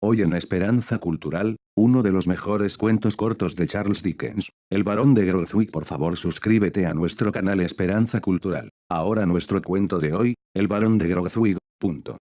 Hoy en Esperanza Cultural, uno de los mejores cuentos cortos de Charles Dickens, El Barón de Grozwick. Por favor suscríbete a nuestro canal Esperanza Cultural. Ahora nuestro cuento de hoy, El Barón de Grozwick.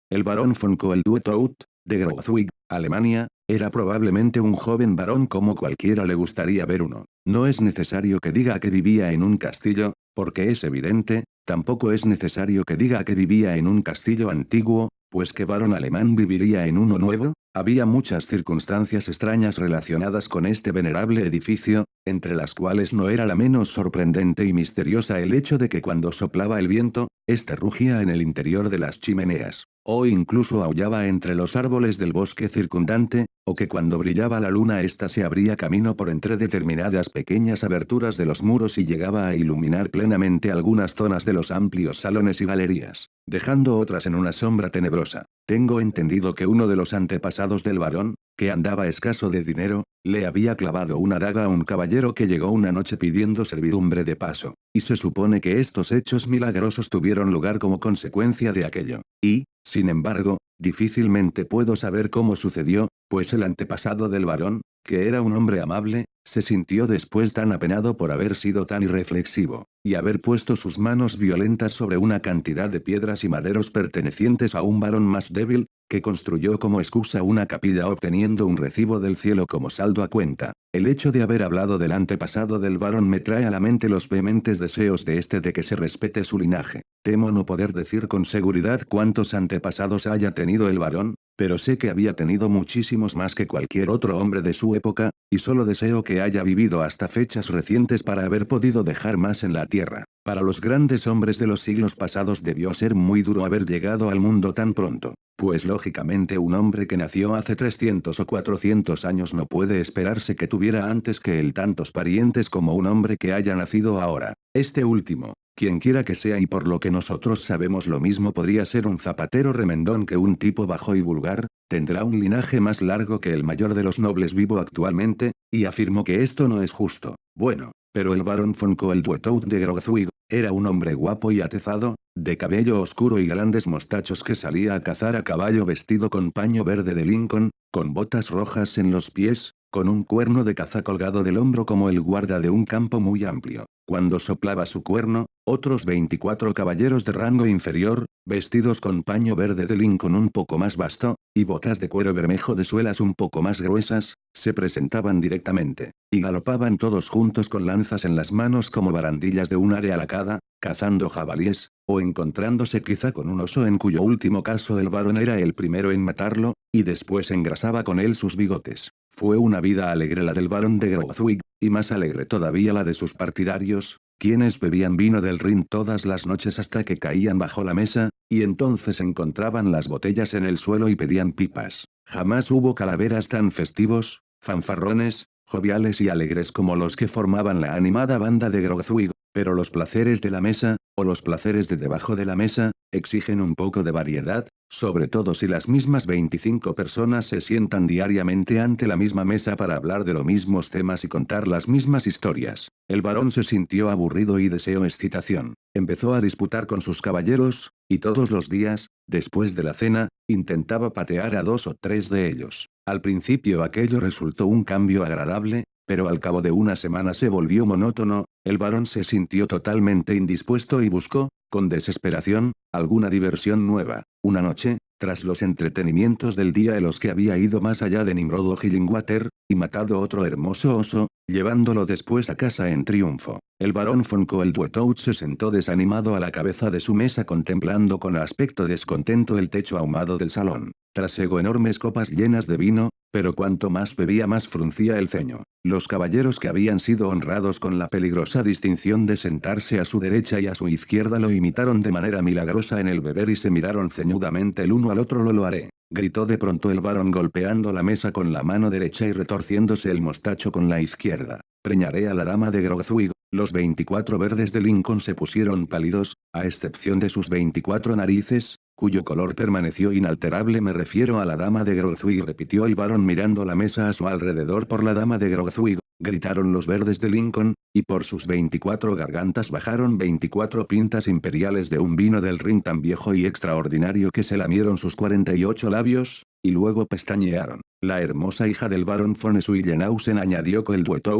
El barón von Koeldwethout, de Grozwick, Alemania, era probablemente un joven varón como cualquiera le gustaría ver uno. No es necesario que diga que vivía en un castillo, porque es evidente. Tampoco es necesario que diga que vivía en un castillo antiguo, pues ¿qué varón alemán viviría en uno nuevo? Había muchas circunstancias extrañas relacionadas con este venerable edificio, entre las cuales no era la menos sorprendente y misteriosa el hecho de que cuando soplaba el viento, éste rugía en el interior de las chimeneas, o incluso aullaba entre los árboles del bosque circundante, o que cuando brillaba la luna ésta se abría camino por entre determinadas pequeñas aberturas de los muros y llegaba a iluminar plenamente algunas zonas de los amplios salones y galerías, dejando otras en una sombra tenebrosa. Tengo entendido que uno de los antepasados del varón, que andaba escaso de dinero, le había clavado una daga a un caballero que llegó una noche pidiendo servidumbre de paso, y se supone que estos hechos milagrosos tuvieron lugar como consecuencia de aquello. Y, sin embargo, difícilmente puedo saber cómo sucedió, pues el antepasado del varón, que era un hombre amable, se sintió después tan apenado por haber sido tan irreflexivo, y haber puesto sus manos violentas sobre una cantidad de piedras y maderos pertenecientes a un varón más débil, que construyó como excusa una capilla obteniendo un recibo del cielo como saldo a cuenta. El hecho de haber hablado del antepasado del varón me trae a la mente los vehementes deseos de este de que se respete su linaje. Temo no poder decir con seguridad cuántos antepasados haya tenido el varón, pero sé que había tenido muchísimos más que cualquier otro hombre de su época, y solo deseo que haya vivido hasta fechas recientes para haber podido dejar más en la tierra. Para los grandes hombres de los siglos pasados debió ser muy duro haber llegado al mundo tan pronto, pues lógicamente un hombre que nació hace 300 o 400 años no puede esperarse que tuviera antes que él tantos parientes como un hombre que haya nacido ahora. Este último, quien quiera que sea y por lo que nosotros sabemos lo mismo podría ser un zapatero remendón que un tipo bajo y vulgar, tendrá un linaje más largo que el mayor de los nobles vivo actualmente, y afirmo que esto no es justo. Bueno, pero el barón von Koeldwethout de Grozwick era un hombre guapo y atezado, de cabello oscuro y grandes mostachos que salía a cazar a caballo vestido con paño verde de Lincoln, con botas rojas en los pies, con un cuerno de caza colgado del hombro como el guarda de un campo muy amplio. Cuando soplaba su cuerno, otros 24 caballeros de rango inferior, vestidos con paño verde de Lincoln un poco más vasto, y botas de cuero bermejo de suelas un poco más gruesas, se presentaban directamente, y galopaban todos juntos con lanzas en las manos como barandillas de un área alacada, cazando jabalíes, o encontrándose quizá con un oso en cuyo último caso el varón era el primero en matarlo, y después engrasaba con él sus bigotes. Fue una vida alegre la del barón de Grozwick, y más alegre todavía la de sus partidarios, quienes bebían vino del Rin todas las noches hasta que caían bajo la mesa, y entonces encontraban las botellas en el suelo y pedían pipas. Jamás hubo calaveras tan festivos, fanfarrones, joviales y alegres como los que formaban la animada banda de Grozwick, pero los placeres de la mesa, o los placeres de debajo de la mesa, exigen un poco de variedad, sobre todo si las mismas 25 personas se sientan diariamente ante la misma mesa para hablar de los mismos temas y contar las mismas historias. El varón se sintió aburrido y deseó excitación. Empezó a disputar con sus caballeros, y todos los días, después de la cena, intentaba patear a 2 o 3 de ellos. Al principio aquello resultó un cambio agradable, pero al cabo de una semana se volvió monótono. El varón se sintió totalmente indispuesto y buscó, con desesperación, alguna diversión nueva. Una noche, tras los entretenimientos del día en los que había ido más allá de Nimrod o Hillingwater, y matado otro hermoso oso, llevándolo después a casa en triunfo, el barón von Koeldwethout se sentó desanimado a la cabeza de su mesa contemplando con aspecto descontento el techo ahumado del salón. Trasegó enormes copas llenas de vino, pero cuanto más bebía más fruncía el ceño. Los caballeros que habían sido honrados con la peligrosa distinción de sentarse a su derecha y a su izquierda lo imitaron de manera milagrosa en el beber y se miraron ceñudamente el uno al otro. Lo haré, gritó de pronto el varón golpeando la mesa con la mano derecha y retorciéndose el mostacho con la izquierda. Preñaré a la dama de Grozwick. Los 24 verdes de Lincoln se pusieron pálidos, a excepción de sus 24 narices, cuyo color permaneció inalterable. Me refiero a la dama de Grozwick, repitió el varón mirando la mesa a su alrededor. Por la dama de Grozwick, gritaron los verdes de Lincoln, y por sus 24 gargantas bajaron 24 pintas imperiales de un vino del Rin tan viejo y extraordinario que se lamieron sus 48 labios, y luego pestañearon. La hermosa hija del barón von Schwillenhausen, añadió Coldwater,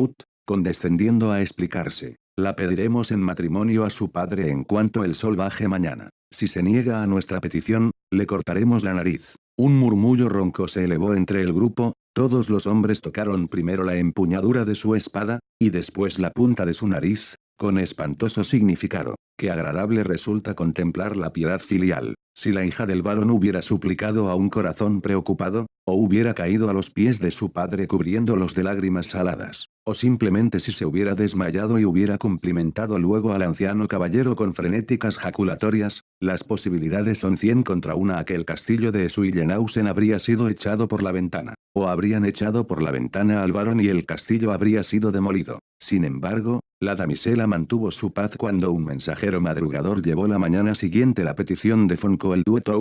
condescendiendo a explicarse. La pediremos en matrimonio a su padre en cuanto el sol baje mañana. Si se niega a nuestra petición, le cortaremos la nariz. Un murmullo ronco se elevó entre el grupo, todos los hombres tocaron primero la empuñadura de su espada, y después la punta de su nariz, con espantoso significado. Qué agradable resulta contemplar la piedad filial. Si la hija del barón hubiera suplicado a un corazón preocupado, o hubiera caído a los pies de su padre cubriéndolos de lágrimas saladas, o simplemente si se hubiera desmayado y hubiera cumplimentado luego al anciano caballero con frenéticas jaculatorias, las posibilidades son 100 contra 1. Aquel castillo de Schwillenhausen habría sido echado por la ventana, o habrían echado por la ventana al barón y el castillo habría sido demolido. Sin embargo, la damisela mantuvo su paz cuando un mensajero madrugador llevó la mañana siguiente la petición de von Coldwater,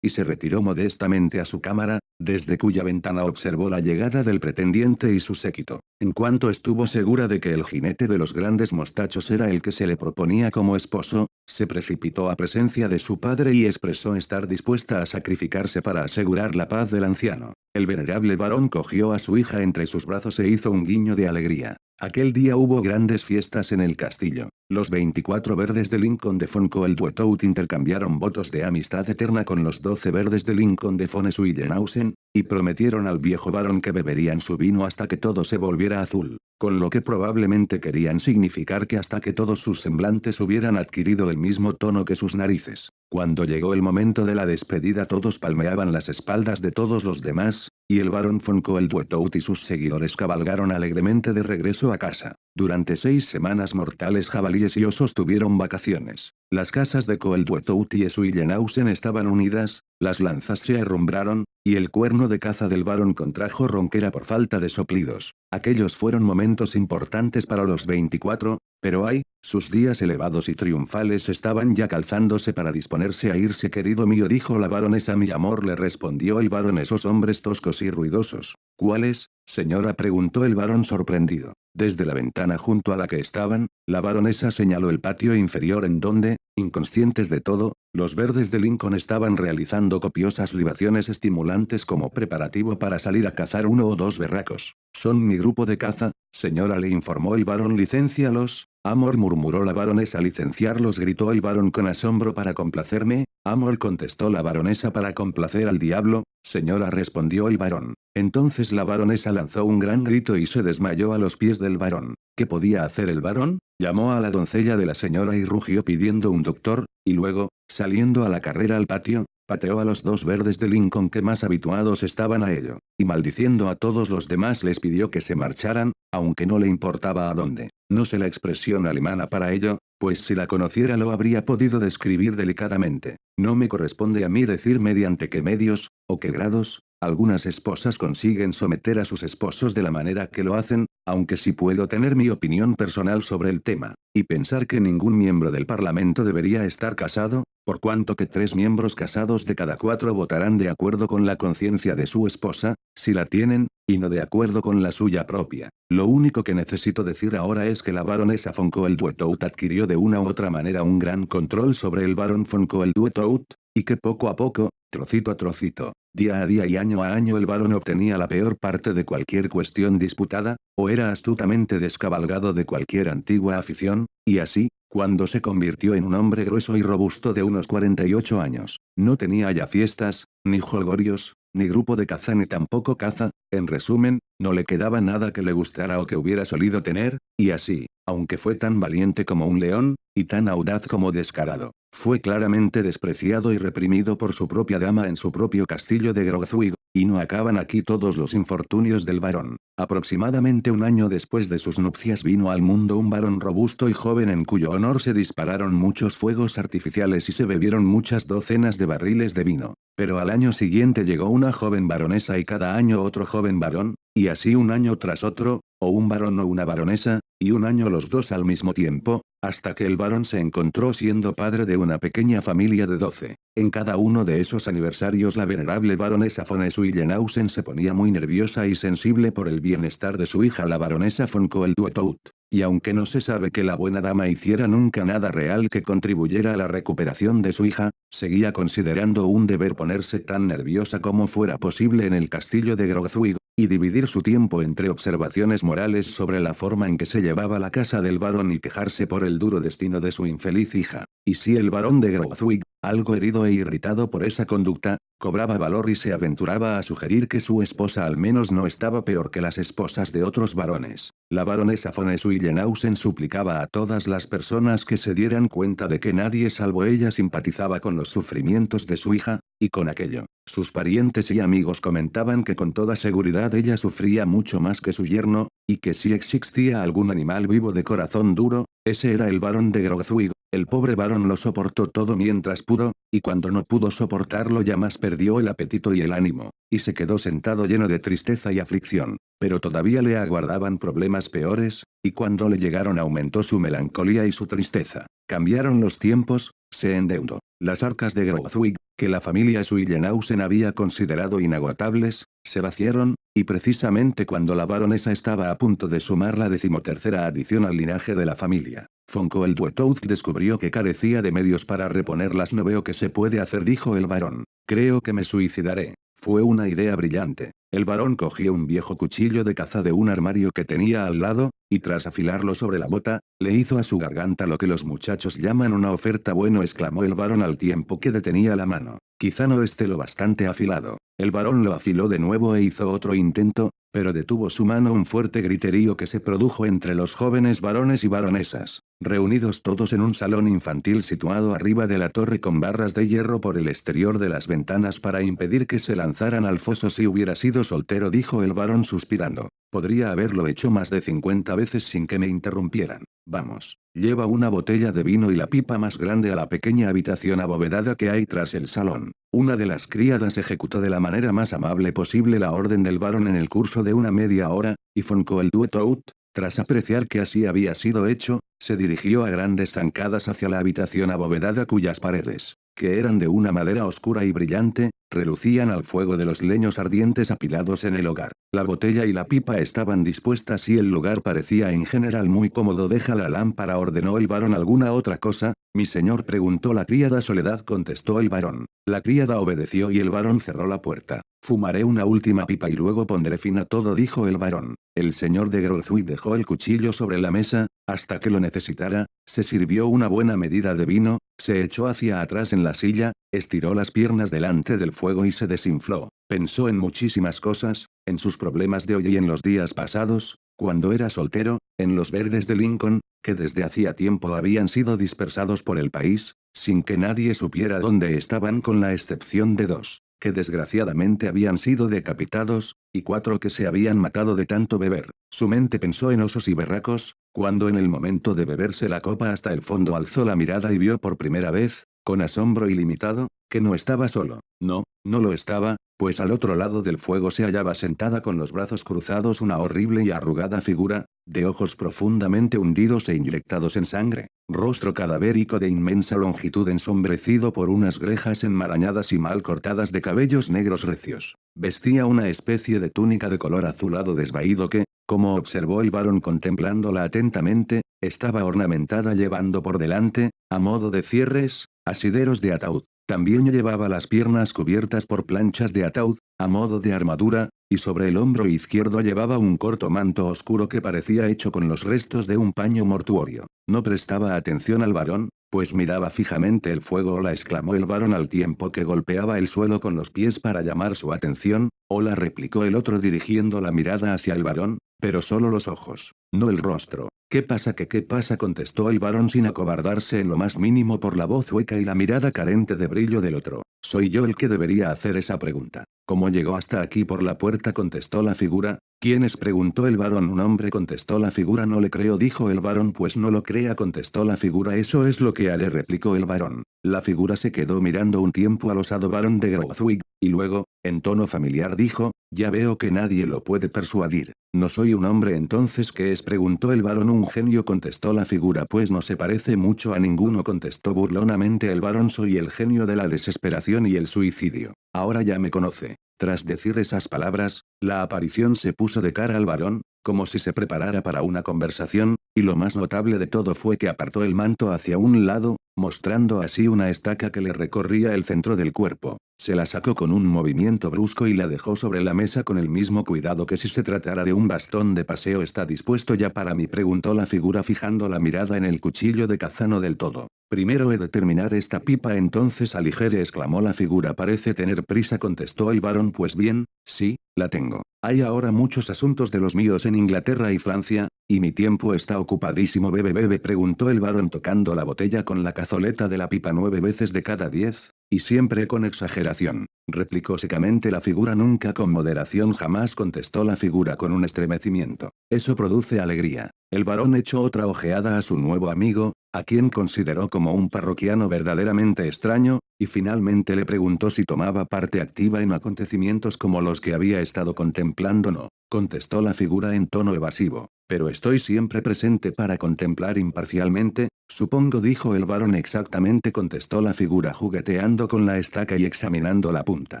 y se retiró modestamente a su cámara, desde cuya ventana observó la llegada del pretendiente y su séquito. En cuanto estuvo segura de que el jinete de los grandes mostachos era el que se le proponía como esposo, se precipitó a presencia de su padre y expresó estar dispuesta a sacrificarse para asegurar la paz del anciano. El venerable varón cogió a su hija entre sus brazos e hizo un guiño de alegría. Aquel día hubo grandes fiestas en el castillo. Los 24 verdes de Lincoln de von Coldwater intercambiaron votos de amistad eterna con los 12 verdes de Lincoln de von Schwillenhausen, y prometieron al viejo varón que beberían su vino hasta que todo se volviera azul, con lo que probablemente querían significar que hasta que todos sus semblantes hubieran adquirido el mismo tono que sus narices. Cuando llegó el momento de la despedida todos palmeaban las espaldas de todos los demás, y el barón von Coldwater y sus seguidores cabalgaron alegremente de regreso a casa. Durante 6 semanas mortales jabalíes y osos tuvieron vacaciones. Las casas de Coldwater y Schwillenhausen estaban unidas, las lanzas se herrumbraron, y el cuerno de caza del barón contrajo ronquera por falta de soplidos. Aquellos fueron momentos importantes para los 24, pero ay, sus días elevados y triunfales estaban ya calzándose para disponerse a irse. Querido mío, dijo la baronesa. Mi amor, le respondió el barón. Esos hombres toscos y ruidosos. ¿Cuáles, señora?, preguntó el barón sorprendido. Desde la ventana junto a la que estaban, la baronesa señaló el patio inferior en donde, inconscientes de todo, los verdes de Lincoln estaban realizando copiosas libaciones estimulantes como preparativo para salir a cazar 1 o 2 berracos. Son mi grupo de caza, señora, le informó el barón. Licencialos, amor, murmuró la baronesa. Licenciarlos, gritó el barón con asombro. Para complacerme, amor, contestó la baronesa. Para complacer al diablo, señora, respondió el barón. Entonces la baronesa lanzó un gran grito y se desmayó a los pies del barón. ¿Qué podía hacer el barón? Llamó a la doncella de la señora y rugió pidiendo un doctor, y luego, saliendo a la carrera al patio, pateó a los 2 verdes de Lincoln que más habituados estaban a ello, y maldiciendo a todos los demás les pidió que se marcharan, aunque no le importaba a dónde. No sé la expresión alemana para ello, pues si la conociera lo habría podido describir delicadamente. No me corresponde a mí decir mediante qué medios, o qué grados, algunas esposas consiguen someter a sus esposos de la manera que lo hacen, aunque sí puedo tener mi opinión personal sobre el tema, y pensar que ningún miembro del Parlamento debería estar casado, por cuanto que 3 miembros casados de cada 4 votarán de acuerdo con la conciencia de su esposa, si la tienen, y no de acuerdo con la suya propia. Lo único que necesito decir ahora es que la baronesa von Coldwater adquirió de una u otra manera un gran control sobre el barón von Coldwater, y que poco a poco, trocito a trocito, día a día y año a año el barón obtenía la peor parte de cualquier cuestión disputada, o era astutamente descabalgado de cualquier antigua afición, y así, cuando se convirtió en un hombre grueso y robusto de unos 48 años, no tenía ya fiestas, ni jolgorios, ni grupo de caza ni tampoco caza, en resumen, no le quedaba nada que le gustara o que hubiera solido tener, y así, aunque fue tan valiente como un león, y tan audaz como descarado, fue claramente despreciado y reprimido por su propia dama en su propio castillo de Grozwig, y no acaban aquí todos los infortunios del varón. Aproximadamente un año después de sus nupcias vino al mundo un varón robusto y joven en cuyo honor se dispararon muchos fuegos artificiales y se bebieron muchas docenas de barriles de vino. Pero al año siguiente llegó una joven baronesa y cada año otro joven varón, y así un año tras otro, o un varón o una baronesa, y un año los dos al mismo tiempo, hasta que el varón se encontró siendo padre de una pequeña familia de 12. En cada uno de esos aniversarios la venerable baronesa von Schwillenhausen se ponía muy nerviosa y sensible por el bienestar de su hija la baronesa von Coldwater. Y aunque no se sabe que la buena dama hiciera nunca nada real que contribuyera a la recuperación de su hija, seguía considerando un deber ponerse tan nerviosa como fuera posible en el castillo de Grogthwig, y dividir su tiempo entre observaciones morales sobre la forma en que se llevaba la casa del barón y quejarse por el duro destino de su infeliz hija. Y si el barón de Grogthwig, algo herido e irritado por esa conducta, cobraba valor y se aventuraba a sugerir que su esposa al menos no estaba peor que las esposas de otros varones. La baronesa von Schwillenhausen suplicaba a todas las personas que se dieran cuenta de que nadie salvo ella simpatizaba con los sufrimientos de su hija, y con aquello, sus parientes y amigos comentaban que con toda seguridad ella sufría mucho más que su yerno, y que si existía algún animal vivo de corazón duro, ese era el barón de Grogthwig. El pobre varón lo soportó todo mientras pudo, y cuando no pudo soportarlo ya más perdió el apetito y el ánimo, y se quedó sentado lleno de tristeza y aflicción. Pero todavía le aguardaban problemas peores, y cuando le llegaron aumentó su melancolía y su tristeza. Cambiaron los tiempos, se endeudó. Las arcas de Grogthwig, que la familia Schwillenhausen había considerado inagotables, se vaciaron, y precisamente cuando la baronesa estaba a punto de sumar la 13ª adición al linaje de la familia, von Koeldwethout descubrió que carecía de medios para reponerlas. No veo qué se puede hacer, dijo el barón. Creo que me suicidaré. Fue una idea brillante. El barón cogió un viejo cuchillo de caza de un armario que tenía al lado, y tras afilarlo sobre la bota, le hizo a su garganta lo que los muchachos llaman una oferta. Bueno, exclamó el barón al tiempo que detenía la mano. Quizá no esté lo bastante afilado. El barón lo afiló de nuevo e hizo otro intento, pero detuvo su mano un fuerte griterío que se produjo entre los jóvenes varones y baronesas, reunidos todos en un salón infantil situado arriba de la torre con barras de hierro por el exterior de las ventanas para impedir que se lanzaran al foso. Si hubiera sido soltero, dijo el barón suspirando, podría haberlo hecho más de 50 veces sin que me interrumpieran. Vamos, lleva una botella de vino y la pipa más grande a la pequeña habitación abovedada que hay tras el salón. Una de las criadas ejecutó de la manera más amable posible la orden del barón en el curso de una media hora, y von Koeldwethout, tras apreciar que así había sido hecho, se dirigió a grandes zancadas hacia la habitación abovedada cuyas paredes, que eran de una madera oscura y brillante, relucían al fuego de los leños ardientes apilados en el hogar. La botella y la pipa estaban dispuestas y el lugar parecía en general muy cómodo. Deja la lámpara, ordenó el barón. ¿Alguna otra cosa, mi señor?, preguntó la criada. Soledad, contestó el barón. La criada obedeció y el barón cerró la puerta. Fumaré una última pipa y luego pondré fin a todo, dijo el barón. El señor de Grogthwig dejó el cuchillo sobre la mesa, hasta que lo necesitara, se sirvió una buena medida de vino, se echó hacia atrás en la silla, estiró las piernas delante del fuego y se desinfló. Pensó en muchísimas cosas, en sus problemas de hoy y en los días pasados, cuando era soltero, en los verdes de Lincoln, que desde hacía tiempo habían sido dispersados por el país, sin que nadie supiera dónde estaban con la excepción de 2, que desgraciadamente habían sido decapitados, y 4 que se habían matado de tanto beber. Su mente pensó en osos y berracos, cuando en el momento de beberse la copa hasta el fondo alzó la mirada y vio por primera vez, con asombro ilimitado, que no estaba solo. No, no lo estaba, pues al otro lado del fuego se hallaba sentada con los brazos cruzados una horrible y arrugada figura, de ojos profundamente hundidos e inyectados en sangre, rostro cadavérico de inmensa longitud ensombrecido por unas grejas enmarañadas y mal cortadas de cabellos negros recios. Vestía una especie de túnica de color azulado desvaído que, como observó el barón contemplándola atentamente, estaba ornamentada llevando por delante, a modo de cierres, asideros de ataúd. También llevaba las piernas cubiertas por planchas de ataúd, a modo de armadura, y sobre el hombro izquierdo llevaba un corto manto oscuro que parecía hecho con los restos de un paño mortuorio. No prestaba atención al varón, pues miraba fijamente el fuego. Hola, exclamó el varón al tiempo que golpeaba el suelo con los pies para llamar su atención. Hola, replicó el otro dirigiendo la mirada hacia el varón, pero solo los ojos, no el rostro. ¿Qué pasa? ¿Qué pasa?, contestó el varón sin acobardarse en lo más mínimo por la voz hueca y la mirada carente de brillo del otro. Soy yo el que debería hacer esa pregunta. ¿Cómo llegó hasta aquí? Por la puerta, contestó la figura. ¿Quién es?, preguntó el varón. Un hombre, contestó la figura. No le creo, dijo el varón. Pues no lo crea, contestó la figura. Eso es lo que haré, replicó el varón. La figura se quedó mirando un tiempo al osado varón de Grogthwig, y luego, en tono familiar dijo, ya veo que nadie lo puede persuadir. ¿No soy un hombre entonces? ¿Qué es?, preguntó el varón. Un genio, contestó la figura. Pues no se parece mucho a ninguno, contestó burlonamente el varón. Soy el genio de la desesperación y el suicidio. Ahora ya me conoce. Tras decir esas palabras, la aparición se puso de cara al varón, como si se preparara para una conversación, y lo más notable de todo fue que apartó el manto hacia un lado, mostrando así una estaca que le recorría el centro del cuerpo. Se la sacó con un movimiento brusco y la dejó sobre la mesa con el mismo cuidado que si se tratara de un bastón de paseo. ¿Está dispuesto ya para mí?, preguntó la figura fijando la mirada en el cuchillo de caza. No del todo. Primero he de terminar esta pipa, entonces aligere, exclamó la figura. Parece tener prisa, contestó el varón. Pues bien, sí, la tengo. Hay ahora muchos asuntos de los míos en Inglaterra y Francia, y mi tiempo está ocupadísimo. Bebe, preguntó el varón tocando la botella con la cazoleta de la pipa 9 veces de cada 10, y siempre con exageración, replicó secamente la figura. Nunca con moderación, jamás, contestó la figura con un estremecimiento. Eso produce alegría. El varón echó otra ojeada a su nuevo amigo, a quien consideró como un parroquiano verdaderamente extraño, y finalmente le preguntó si tomaba parte activa en acontecimientos como los que había estado contemplando. No, contestó la figura en tono evasivo, pero estoy siempre presente para contemplar imparcialmente, supongo, dijo el varón. Exactamente, contestó la figura jugueteando con la estaca y examinando la punta.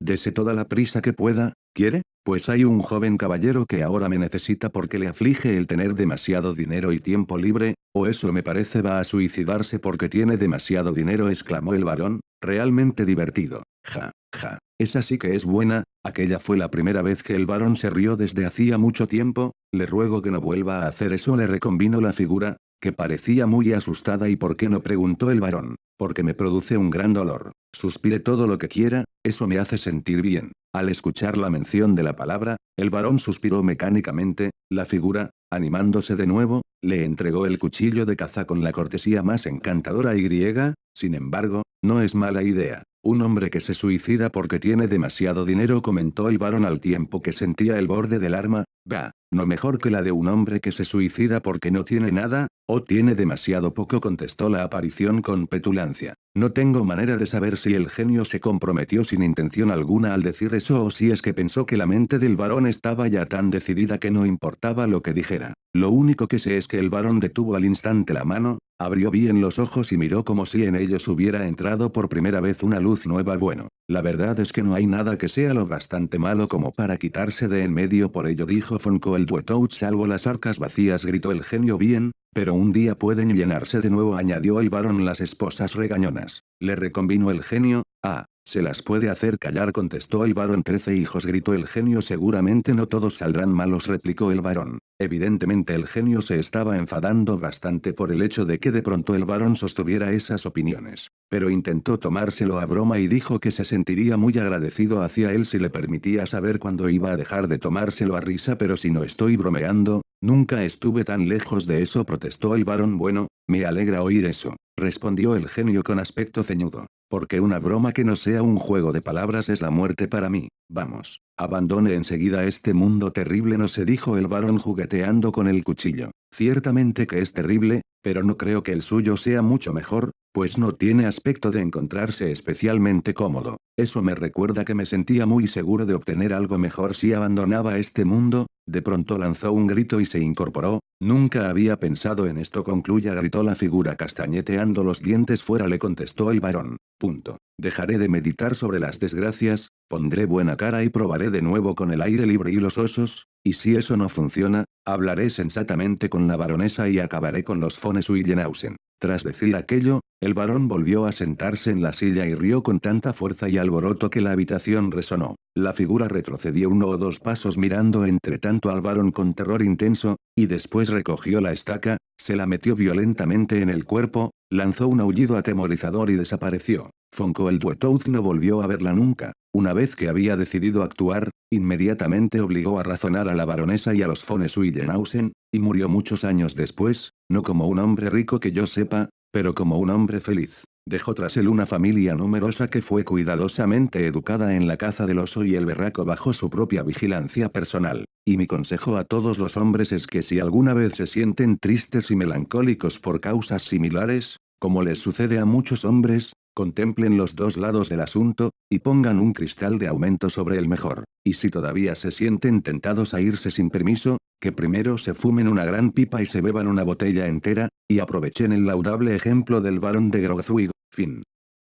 Dese toda la prisa que pueda. ¿Quiere? Pues hay un joven caballero que ahora me necesita porque le aflige el tener demasiado dinero y tiempo libre, o eso me parece. Va a suicidarse porque tiene demasiado dinero, exclamó el varón, realmente divertido. Ja, ja. Esa sí que es buena. Aquella fue la primera vez que el varón se rió desde hacía mucho tiempo. Le ruego que no vuelva a hacer eso, le reconvino la figura, que parecía muy asustada. ¿Y por qué no?, preguntó el varón. Porque me produce un gran dolor. Suspire todo lo que quiera, eso me hace sentir bien. Al escuchar la mención de la palabra, el varón suspiró mecánicamente. La figura, animándose de nuevo, le entregó el cuchillo de caza con la cortesía más encantadora y griega. Sin embargo, no es mala idea. Un hombre que se suicida porque tiene demasiado dinero, comentó el varón al tiempo que sentía el borde del arma. Bah, no mejor que la de un hombre que se suicida porque no tiene nada, o tiene demasiado poco, contestó la aparición con petulancia. No tengo manera de saber si el genio se comprometió sin intención alguna al decir eso, o si es que pensó que la mente del varón estaba ya tan decidida que no importaba lo que dijera. Lo único que sé es que el varón detuvo al instante la mano, abrió bien los ojos y miró como si en ellos hubiera entrado por primera vez una luz nueva. Bueno, la verdad es que no hay nada que sea lo bastante malo como para quitarse de en medio. Por ello, dijo Fonco el Duetout, salvo las arcas vacías, gritó el genio. Bien, pero un día pueden llenarse de nuevo, añadió el varón. Las esposas regañonas, le reconvino el genio. Ah, se las puede hacer callar, contestó el varón. 13 hijos, gritó el genio. Seguramente no todos saldrán malos, replicó el varón. Evidentemente el genio se estaba enfadando bastante por el hecho de que de pronto el varón sostuviera esas opiniones, pero intentó tomárselo a broma y dijo que se sentiría muy agradecido hacia él si le permitía saber cuándo iba a dejar de tomárselo a risa. Pero si no estoy bromeando, nunca estuve tan lejos de eso, protestó el varón. Bueno, me alegra oír eso, respondió el genio con aspecto ceñudo, porque una broma que no sea un juego de palabras es la muerte para mí. Vamos, abandone enseguida este mundo terrible, no se, dijo el varón jugueteando con el cuchillo. Ciertamente que es terrible, pero no creo que el suyo sea mucho mejor, pues no tiene aspecto de encontrarse especialmente cómodo. Eso me recuerda que me sentía muy seguro de obtener algo mejor si abandonaba este mundo. De pronto lanzó un grito y se incorporó. Nunca había pensado en esto, concluya, gritó la figura castañeteando los dientes. Fuera, le contestó el varón. Punto. Dejaré de meditar sobre las desgracias, pondré buena cara y probaré de nuevo con el aire libre y los osos, y si eso no funciona, hablaré sensatamente con la baronesa y acabaré con los von Schweigenhausen. Tras decir aquello, el varón volvió a sentarse en la silla y rió con tanta fuerza y alboroto que la habitación resonó. La figura retrocedió 1 o 2 pasos mirando entre tanto al varón con terror intenso, y después recogió la estaca, se la metió violentamente en el cuerpo, lanzó un aullido atemorizador y desapareció. Fonco el Duetout no volvió a verla nunca. Una vez que había decidido actuar, inmediatamente obligó a razonar a la baronesa y a los von Schweigenhausen, y murió muchos años después, no como un hombre rico que yo sepa, pero como un hombre feliz. Dejó tras él una familia numerosa que fue cuidadosamente educada en la caza del oso y el berraco bajo su propia vigilancia personal. Y mi consejo a todos los hombres es que si alguna vez se sienten tristes y melancólicos por causas similares, como les sucede a muchos hombres, contemplen los dos lados del asunto, y pongan un cristal de aumento sobre el mejor. Y si todavía se sienten tentados a irse sin permiso, que primero se fumen una gran pipa y se beban una botella entera, y aprovechen el laudable ejemplo del barón de Grozwig. Fin.